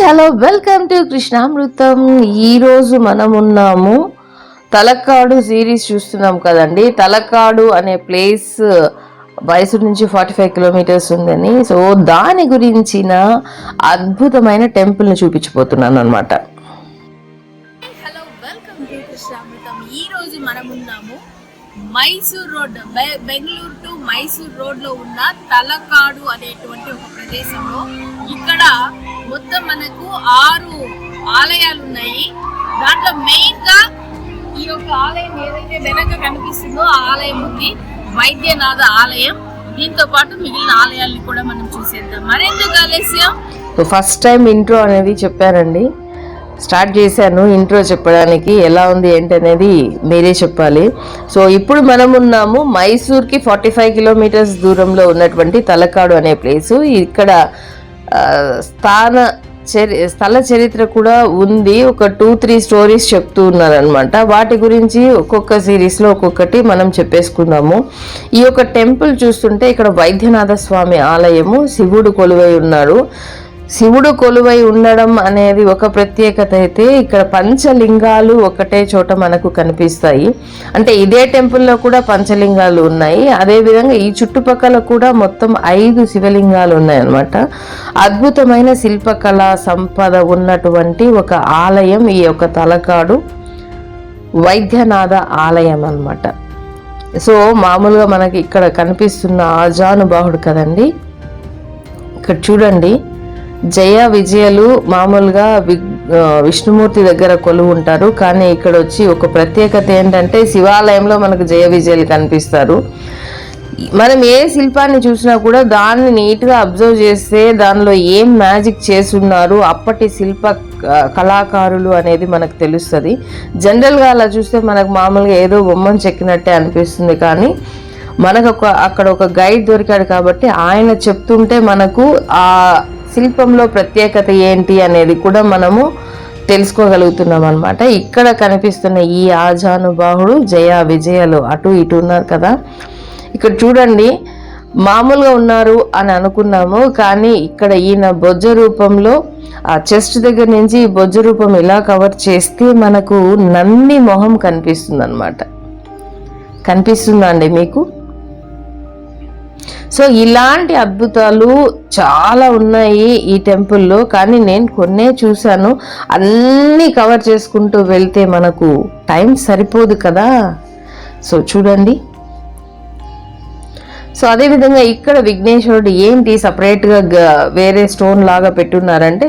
Hello, welcome to Krishnamrutham. ఈరోజు మనం ఉన్నాము తలక్కాడు సిరీస్ చూస్తున్నాం కదండి. తలక్కాడు అనే ప్లేస్ మైసూర్ నుంచి 45 కిలోమీటర్స్ ఉందని, సో దాని గురించిన అద్భుతమైన టెంపుల్ని చూపించబోతున్నాను అనమాట. Hello, welcome to Krishnamrutham. ఈరోజు మనం ఉన్నాము మైసూర్ రోడ్, బెంగళూరు టు మైసూర్ రోడ్లో ఉన్న తలకాడు అనేటువంటి ఒక ప్రదేశంలో. ఇక్కడ మొత్తం మనకు 6 ఆలయాలు ఉన్నాయి. దాంట్లో మెయిన్గా ఈ యొక్క ఆలయం ఏదైతే వెనక కనిపిస్తుందో ఆ ఆలయం ఉంది, వైద్యనాథ ఆలయం. దీంతో పాటు మిగిలిన ఆలయాల్ని కూడా మనం చూసేద్దాం. మరెందుకు ఆలస్యం? ఫస్ట్ టైం ఇంట్రో అనేది చెప్పారండి, స్టార్ట్ చేశాను ఇంట్రో చెప్పడానికి. ఎలా ఉంది ఏంటి అనేది మీరే చెప్పాలి. సో ఇప్పుడు మనం ఉన్నాము మైసూర్కి 45 కిలోమీటర్స్ దూరంలో ఉన్నటువంటి తలకాడు అనే ప్లేసు. ఇక్కడ స్థల చరిత్ర కూడా ఉంది. ఒక 2-3 స్టోరీస్ చెప్తూ ఉన్నారనమాట. వాటి గురించి ఒక్కొక్క సిరీస్లో ఒక్కొక్కటి మనం చెప్పేసుకుందాము. ఈ యొక్క టెంపుల్ చూస్తుంటే ఇక్కడ వైద్యనాథ స్వామి ఆలయము, శివుడు కొలువై ఉన్నాడు. శివుడు కొలువై ఉండడం అనేది ఒక ప్రత్యేకత అయితే, ఇక్కడ పంచలింగాలు ఒకటే చోట మనకు కనిపిస్తాయి. అంటే ఇదే టెంపుల్లో కూడా పంచలింగాలు ఉన్నాయి. అదేవిధంగా ఈ చుట్టుపక్కల కూడా మొత్తం 5 శివలింగాలు ఉన్నాయన్నమాట. అద్భుతమైన శిల్పకళా సంపద ఉన్నటువంటి ఒక ఆలయం ఈ యొక్క తలకాడు వైద్యనాథ ఆలయం అన్నమాట. సో మామూలుగా మనకి ఇక్కడ కనిపిస్తున్న ఆజానుబాహుడు కదండి. ఇక్కడ చూడండి, జయ విజయలు మామూలుగా విష్ణుమూర్తి దగ్గర కొలువు ఉంటారు. కానీ ఇక్కడ వచ్చి ఒక ప్రత్యేకత ఏంటంటే, శివాలయంలో మనకు జయ విజయలు కనిపిస్తారు. మనం ఏ శిల్పాన్ని చూసినా కూడా దాన్ని నీట్గా అబ్జర్వ్ చేస్తే దానిలో ఏం మ్యాజిక్ చేస్తున్నారు అప్పటి శిల్ప కళాకారులు అనేది మనకు తెలుస్తుంది. జనరల్గా అలా చూస్తే మనకు మామూలుగా ఏదో బొమ్మను చెక్కినట్టే అనిపిస్తుంది. కానీ మనకు అక్కడ ఒక గైడ్ దొరికాడు కాబట్టి ఆయన చెప్తుంటే మనకు ఆ శిల్పంలో ప్రత్యేకత ఏంటి అనేది కూడా మనము తెలుసుకోగలుగుతున్నాం అనమాట. ఇక్కడ కనిపిస్తున్న ఈ ఆజానుబాహుడు జయ విజయలు అటు ఇటు ఉన్నారు కదా. ఇక్కడ చూడండి, మామూలుగా ఉన్నారు అని అనుకున్నాము, కానీ ఇక్కడ ఈయన బొజ్జ రూపంలో ఆ చెస్ట్ దగ్గర నుంచి బొజ్జ రూపం ఇలా కవర్ చేస్తే మనకు నంది మొహం కనిపిస్తుంది అనమాట. కనిపిస్తుందా అండి మీకు? సో ఇలాంటి అద్భుతాలు చాలా ఉన్నాయి ఈ టెంపుల్లో, కానీ నేను కొన్నే చూశాను. అన్నీ కవర్ చేసుకుంటూ వెళ్తే మనకు టైం సరిపోదు కదా. సో చూడండి. సో అదేవిధంగా ఇక్కడ విఘ్నేశ్వరుడు ఏంటి సపరేట్గా వేరే స్టోన్ లాగా పెట్టున్నారంటే,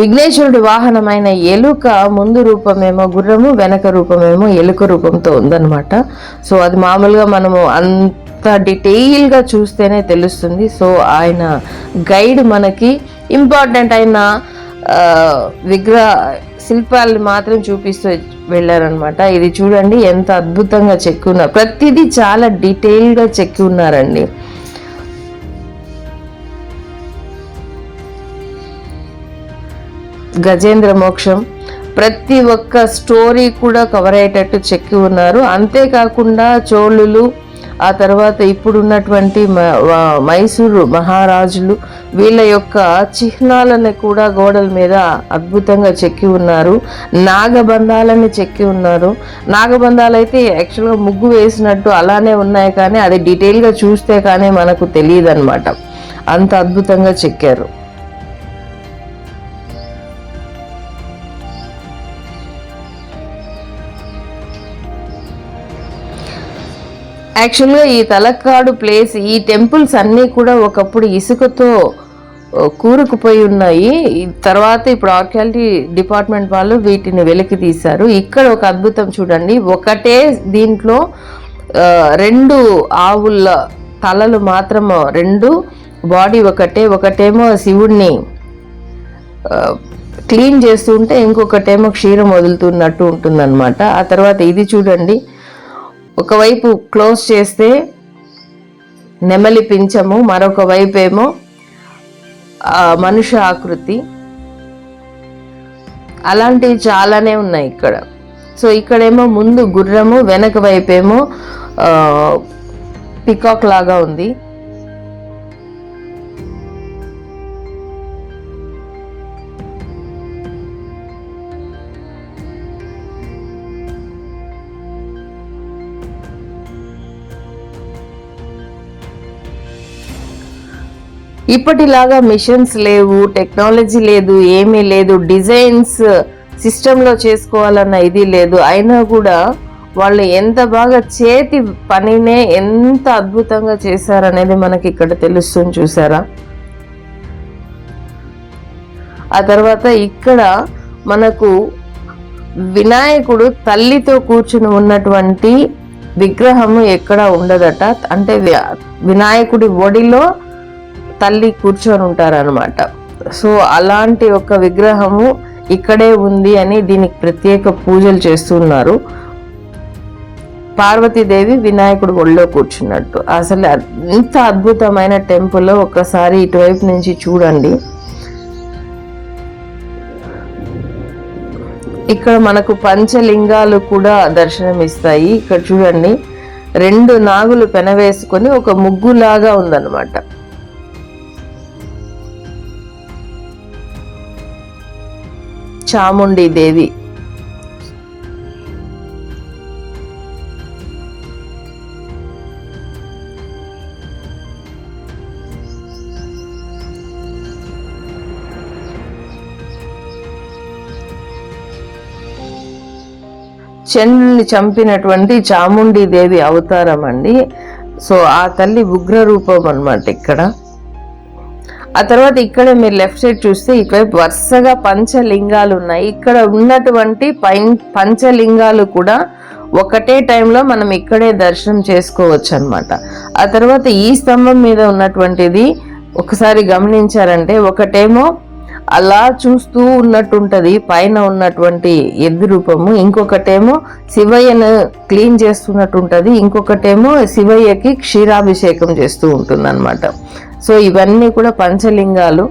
విఘ్నేశ్వరుడి వాహనమైన ఎలుక ముందు రూపమేమో గుర్రము, వెనక రూపమేమో ఎలుక రూపంతో ఉందన్నమాట. సో అది మామూలుగా మనము అంత డీటెయిల్గా చూస్తేనే తెలుస్తుంది. సో ఆయన గైడ్ మనకి ఇంపార్టెంట్ అయిన విగ్రహ శిల్పాలను మాత్రం చూపిస్తూ వెళ్ళారనమాట. ఇది చూడండి ఎంత అద్భుతంగా చెక్కి ఉన్నారు. ప్రతిదీ చాలా డీటెయిల్గా చెక్కి ఉన్నారండి. గజేంద్ర మోక్షం ప్రతి ఒక్క స్టోరీ కూడా కవర్ అయ్యేటట్టు చెక్కి ఉన్నారు. అంతేకాకుండా చోళులు, ఆ తర్వాత ఇప్పుడున్నటువంటి మైసూరు మహారాజులు, వీళ్ళ యొక్క చిహ్నాలను కూడా గోడల మీద అద్భుతంగా చెక్కి ఉన్నారు. నాగబంధాలని చెక్కి ఉన్నారు. నాగబంధాలు అయితే యాక్చువల్గా ముగ్గు వేసినట్టు అలానే ఉన్నాయి, కానీ అది డీటెయిల్గా చూస్తే కానీ మనకు తెలియదు అనమాట. అంత అద్భుతంగా చెక్కారు. యాక్చువల్గా ఈ తలక్కాడు ప్లేస్, ఈ టెంపుల్స్ అన్నీ కూడా ఒకప్పుడు ఇసుకతో కూరుకుపోయి ఉన్నాయి. తర్వాత ఇప్పుడు ఆర్కియాలజీ డిపార్ట్మెంట్ వాళ్ళు వీటిని వెలికి తీశారు. ఇక్కడ ఒక అద్భుతం చూడండి, ఒకటే దీంట్లో 2 ఆవుల తలలు మాత్రం, 2 బాడీ ఒకటేమో శివుడిని క్లీన్ చేస్తుంటే ఇంకొకటేమో క్షీరం వదులుతున్నట్టు ఉంటుందన్నమాట. ఆ తర్వాత ఇది చూడండి, ఒకవైపు క్లోజ్ చేస్తే నెమలి పింఛము, మరొక వైపు ఏమో మనుష్య ఆకృతి. అలాంటివి చాలానే ఉన్నాయి ఇక్కడ. సో ఇక్కడేమో ముందు గుర్రము, వెనక వైపేమో పికాక్ లాగా ఉంది. ఇప్పటిలాగా మిషన్స్ లేవు, టెక్నాలజీ లేదు, ఏమీ లేదు, డిజైన్స్ సిస్టంలో చేసుకోవాలన్న ఇది లేదు. అయినా కూడా వాళ్ళు ఎంత బాగా చేతి పనినే ఎంత అద్భుతంగా చేశారనేది మనకి ఇక్కడ తెలుస్తుంది, చూసారా. ఆ తర్వాత ఇక్కడ మనకు వినాయకుడు తల్లితో కూర్చుని ఉన్నటువంటి విగ్రహము ఎక్కడ ఉండదట. అంటే వినాయకుడి ఒడిలో తల్లి కూర్చొని ఉంటారనమాట. సో అలాంటి ఒక విగ్రహము ఇక్కడే ఉంది అని దీనికి ప్రత్యేక పూజలు చేస్తున్నారు. పార్వతీదేవి వినాయకుడు ఒళ్ళో కూర్చున్నట్టు. అసలు ఎంత అద్భుతమైన టెంపుల్, ఒకసారి ఇటువైపు నుంచి చూడండి. ఇక్కడ మనకు పంచలింగాలు కూడా దర్శనమిస్తాయి. ఇక్కడ చూడండి, 2 నాగులు పెనవేసుకొని ఒక ముగ్గులాగా ఉందన్నమాట. చాముండి దేవి. చంద్రుని చంపినటువంటి చాముండి దేవి అవతారం అండి. సో ఆ తల్లి ఉగ్ర రూపం అన్నమాట ఇక్కడ. ఆ తర్వాత ఇక్కడ మీరు లెఫ్ట్ సైడ్ చూస్తే ఇటువైపు వరుసగా పంచలింగాలు ఉన్నాయి. ఇక్కడ ఉన్నటువంటి పంచలింగాలు కూడా ఒకటే టైంలో మనం ఇక్కడే దర్శనం చేసుకోవచ్చు అన్నమాట. ఆ తర్వాత ఈ స్తంభం మీద ఉన్నటువంటిది ఒకసారి గమనించారంటే, ఒకటేమో అలా చూస్తూ ఉన్నట్టుంటది పైన ఉన్నటువంటి ఎద్దు రూపము, ఇంకొకటేమో శివయ్యను క్లీన్ చేస్తున్నట్టు ఉంటది, ఇంకొకటేమో శివయ్యకి క్షీరాభిషేకం చేస్తూ ఉంటుంది అన్నమాట. సో ఇవన్నీ కూడా పంచలింగాలు.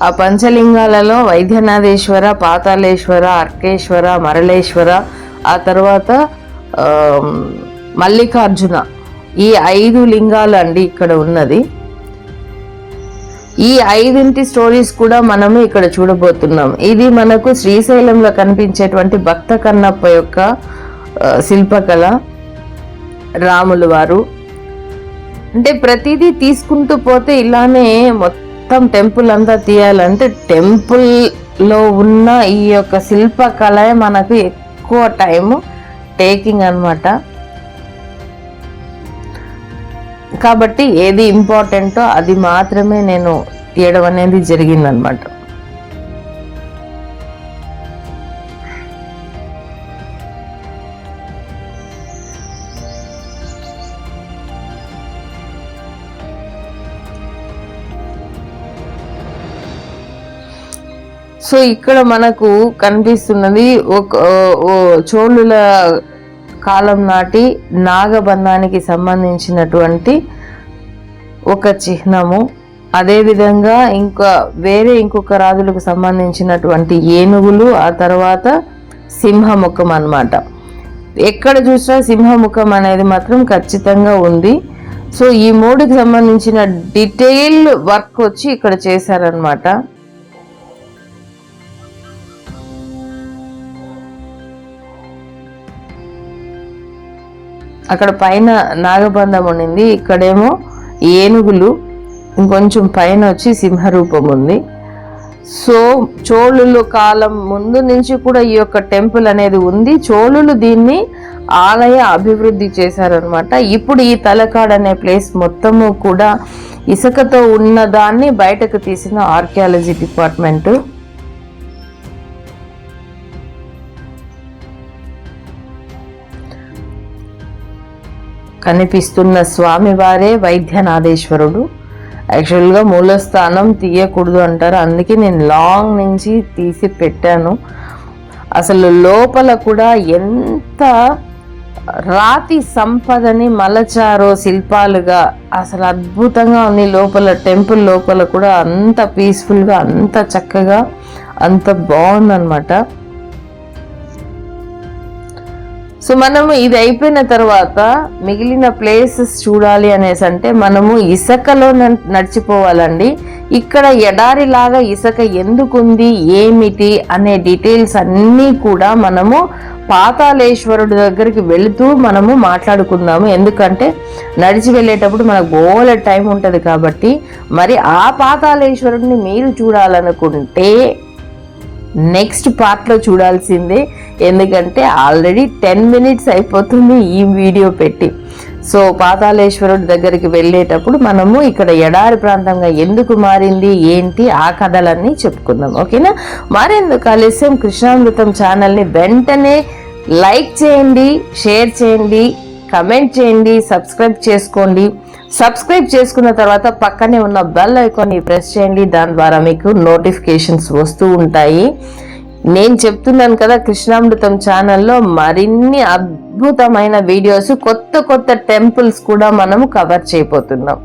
ఆ పంచలింగాలలో వైద్యనాథేశ్వర, పాతాళేశ్వర, అర్కేశ్వర, మరళేశ్వర, ఆ తర్వాత మల్లికార్జున, ఈ 5 లింగాలు అండి ఇక్కడ ఉన్నది. ఈ 5 స్టోరీస్ కూడా మనము ఇక్కడ చూడబోతున్నాం. ఇది మనకు శ్రీశైలంలో కనిపించేటువంటి భక్త కన్నప్ప యొక్క శిల్పకళ, రాములు వారు. అంటే ప్రతిదీ తీసుకుంటూ పోతే ఇలానే మొత్తం టెంపుల్ అంతా తీయాలంటే టెంపుల్లో ఉన్న ఈ యొక్క శిల్పకళ మనకు ఎక్కువ టైము టేకింగ్ అన్నమాట. కాబట్టి ఏది ఇంపార్టెంటో అది మాత్రమే నేను తీయడం అనేది జరిగిందనమాట. సో ఇక్కడ మనకు కనిపిస్తున్నది ఒక చోళుల కాలం నాటి నాగబంధానికి సంబంధించినటువంటి ఒక చిహ్నము. అదేవిధంగా ఇంకొక రాజులకు సంబంధించినటువంటి ఏనుగులు, ఆ తర్వాత సింహముఖం అన్నమాట. ఎక్కడ చూసినా సింహముఖం అనేది మాత్రం ఖచ్చితంగా ఉంది. సో ఈ 3కి సంబంధించిన డీటెయిల్ వర్క్ వచ్చి ఇక్కడ చేశారనమాట. అక్కడ పైన నాగబంధం ఉండింది, ఇక్కడేమో ఏనుగులు, ఇంకొంచెం పైన వచ్చి సింహరూపం ఉంది. సో చోళుల కాలం ముందు నుంచి కూడా ఈ యొక్క టెంపుల్ అనేది ఉంది. చోళులు దీన్ని ఆలయ అభివృద్ధి చేశారనమాట. ఇప్పుడు ఈ తలకాడ్ అనే ప్లేస్ మొత్తము కూడా ఇసుకతో ఉన్నదాన్ని బయటకు తీసిన ఆర్కియాలజీ డిపార్ట్మెంట్. కనిపిస్తున్న స్వామివారే వైద్యనాథేశ్వరుడు. యాక్చువల్గా మూలస్థానం తీయకూడదు అంటారు, అందుకే నేను లాంగ్ నుంచి తీసి పెట్టాను. అసలు లోపల కూడా ఎంత రాతి సంపదని మలచారో శిల్పాలుగా, అసలు అద్భుతంగా ఉంది. లోపల టెంపుల్ లోపల కూడా అంత పీస్ఫుల్గా, అంత చక్కగా, అంత బాగుందన్నమాట. సో మనము ఇది అయిపోయిన తర్వాత మిగిలిన ప్లేసెస్ చూడాలి అనేసి అంటే మనము ఇసుకలో నడిచిపోవాలండి. ఇక్కడ ఎడారిలాగా ఇసుక ఎందుకుంది ఏమిటి అనే డీటెయిల్స్ అన్నీ కూడా మనము పాతాళేశ్వరుడి దగ్గరికి వెళుతూ మనము మాట్లాడుకుందాము. ఎందుకంటే నడిచి వెళ్ళేటప్పుడు మనకు బోలె టైం ఉంటుంది కాబట్టి. మరి ఆ పాతాళేశ్వరుడిని మీరు చూడాలనుకుంటే నెక్స్ట్ పార్ట్లో చూడాల్సిందే. ఎందుకంటే ఆల్రెడీ 10 minutes అయిపోతుంది ఈ వీడియో పెట్టి. సో పాతాళేశ్వరుడి దగ్గరికి వెళ్ళేటప్పుడు మనము ఇక్కడ ఎడారి ప్రాంతంగా ఎందుకు మారింది ఏంటి ఆ కథలన్నీ చెప్పుకుందాం. ఓకేనా? మరెందుకు ఆలస్యం, కృష్ణామృతం ఛానల్ని వెంటనే లైక్ చేయండి, షేర్ చేయండి, కమెంట్ చేయండి, సబ్స్క్రైబ్ చేసుకోండి. సబ్స్క్రైబ్ చేసుకున్న తర్వాత పక్కనే ఉన్న బెల్ ఐకాన్ని ప్రెస్ చేయండి. దాని ద్వారా మీకు నోటిఫికేషన్స్ వస్తూ ఉంటాయి. నేను చెప్తున్నాను కదా, కృష్ణామృతం ఛానల్లో మరిన్ని అద్భుతమైన వీడియోస్, కొత్త కొత్త టెంపుల్స్ కూడా మనము కవర్ చేయబోతున్నాం.